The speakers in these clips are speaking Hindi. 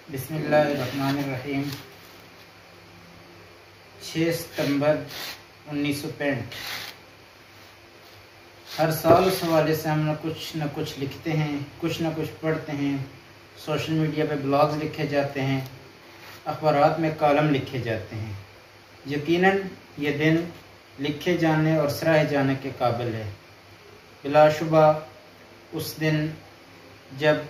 बिस्मिल्लाहिर्रहमानिर्रहीम। 6 सितंबर 1965। हर साल उस हवाले से हम न कुछ लिखते हैं, कुछ न कुछ पढ़ते हैं। सोशल मीडिया पे ब्लॉग्स लिखे जाते हैं, अखबारात में कॉलम लिखे जाते हैं। यकीनन ये दिन लिखे जाने और सराहे जाने के काबिल है। बिलाशुबा उस दिन जब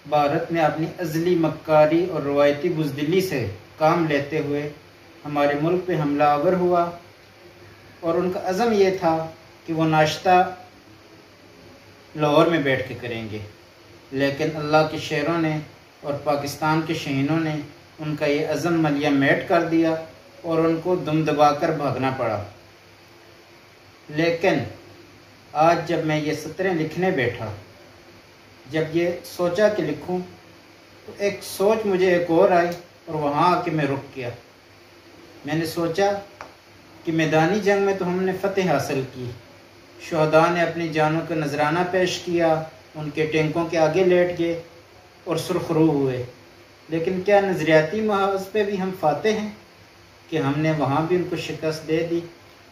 भारत ने अपनी अज़ली मक्कारी और रवायती बुज़दिली से काम लेते हुए हमारे मुल्क पे हमला आवर हुआ, और उनका अज़म ये था कि वो नाश्ता लाहौर में बैठ के करेंगे, लेकिन अल्लाह के शेरों ने और पाकिस्तान के शहीनों ने उनका ये अज़म मलिया मेट कर दिया और उनको दुम दबा कर भागना पड़ा। लेकिन आज जब मैं ये सतरें लिखने बैठा, जब ये सोचा कि लिखूं, तो एक सोच मुझे एक और आई और वहाँ आके मैं रुक गया। मैंने सोचा कि मैदानी जंग में तो हमने फतेह हासिल की, शहदा ने अपनी जानों का नजराना पेश किया, उनके टैंकों के आगे लेट गए और सुरखरू हुए, लेकिन क्या नज़रियाती महाज पे भी हम फाते हैं कि हमने वहाँ भी उनको शिकस्त दे दी।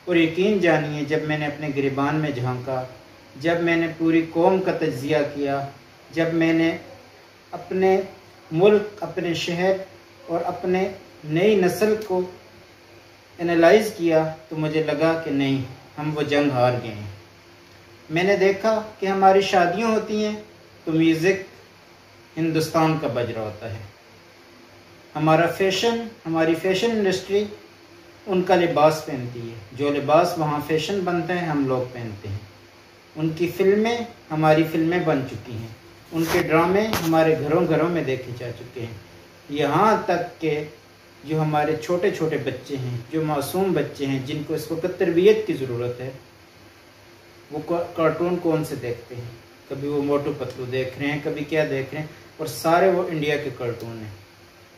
और यकीन जानिए, जब मैंने अपने गिरबान में झांका, जब मैंने पूरी कौम का तज्जिया किया, जब मैंने अपने मुल्क, अपने शहर और अपने नई नस्ल को एनालाइज़ किया, तो मुझे लगा कि नहीं, हम वो जंग हार गए हैं। मैंने देखा कि हमारी शादियां होती हैं तो म्यूज़िक हिंदुस्तान का बज रहा होता है। हमारी फैशन इंडस्ट्री उनका लिबास पहनती है, जो लिबास वहाँ फैशन बनता है हम लोग पहनते हैं। उनकी फिल्में हमारी फिल्में बन चुकी हैं, उनके ड्रामे हमारे घरों घरों में देखे जा चुके हैं। यहाँ तक कि जो हमारे छोटे छोटे बच्चे हैं, जो मासूम बच्चे हैं, जिनको इस वक्त तरबियत की ज़रूरत है, वो कार्टून कौन से देखते हैं। कभी वो मोटू पतलू देख रहे हैं, कभी क्या देख रहे हैं, और सारे वो इंडिया के कार्टून हैं।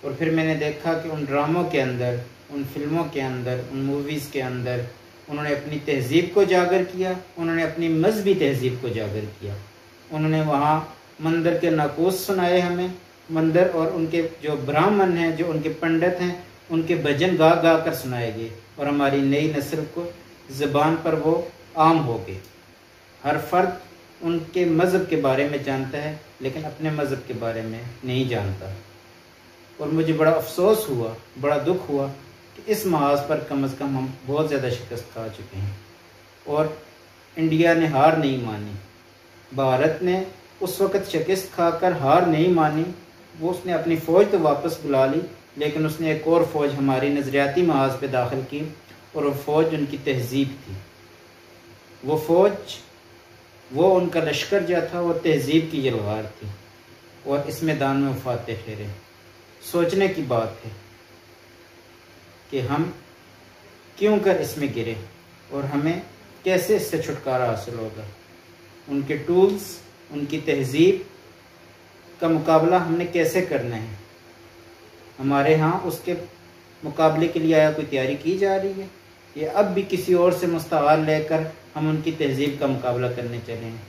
और फिर मैंने देखा कि उन ड्रामों के अंदर, उन फिल्मों के अंदर, उन मूवीज़ के अंदर उन्होंने अपनी तहज़ीब को जागर किया, उन्होंने अपनी मजहबी तहज़ीब को जागर किया। उन्होंने वहाँ मंदिर के नाकूस सुनाए हमें, मंदिर और उनके जो ब्राह्मण हैं, जो उनके पंडित हैं, उनके भजन गा गा कर सुनाए गए, और हमारी नई नस्ल को ज़बान पर वो आम हो गए। हर फर्द उनके मज़हब के बारे में जानता है, लेकिन अपने मज़हब के बारे में नहीं जानता। और मुझे बड़ा अफसोस हुआ, बड़ा दुख हुआ कि इस महाज पर कम अज़ कम हम बहुत ज़्यादा शिकस्त खा चुके हैं, और इंडिया ने हार नहीं मानी। भारत ने उस वक़्त शिकस्त खाकर हार नहीं मानी। वो उसने अपनी फ़ौज तो वापस बुला ली, लेकिन उसने एक और फ़ौज हमारी नज़रियाती महाज पे दाखिल की, और वो फ़ौज उनकी तहज़ीब थी। वो फ़ौज, वो उनका लश्कर जो था, वो तहज़ीब की यलगार थी, और इस मैदान में वफ़ाते ठहरे। सोचने की बात है कि हम क्यों कर इसमें गिरे और हमें कैसे इससे छुटकारा हासिल होगा। उनके टूल्स, उनकी तहज़ीब का मुकाबला हमने कैसे करना है। हमारे यहाँ उसके मुकाबले के लिए आया कोई तैयारी की जा रही है, या अब भी किसी और से मुस्तग़ाल लेकर हम उनकी तहज़ीब का मुकाबला करने चले हैं।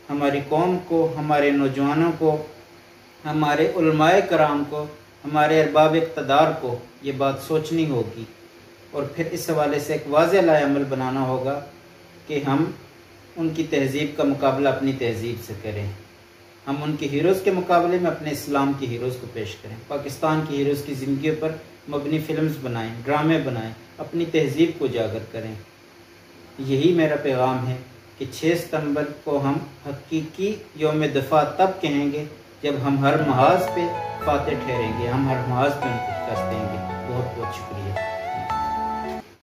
हमारी कौम को, हमारे नौजवानों को, हमारे उलमाए कराम को, हमारे अरबाब इक़्तिदार को ये बात सोचनी होगी, और फिर इस हवाले से एक वाज़ेह लाएअमल बनाना होगा कि हम उनकी तहज़ीब का मुकाबला अपनी तहज़ीब से करें। हम उनके हीरोज़ के मुकाबले में अपने इस्लाम के हीरोज़ को पेश करें, पाकिस्तान के हीरोज़ की ज़िंदगी पर मबनी फ़िल्म्स बनाएं, ड्रामे बनाएं, अपनी तहज़ीब को उजागर करें। यही मेरा पैगाम है कि 6 सितंबर को हम हकीकी यौम दफ़ा तब कहेंगे जब हम हर महाज पे फाते ठहरेंगे, हम हर महाज पे उनको शिकस्त देंगे। बहुत बहुत शुक्रिया।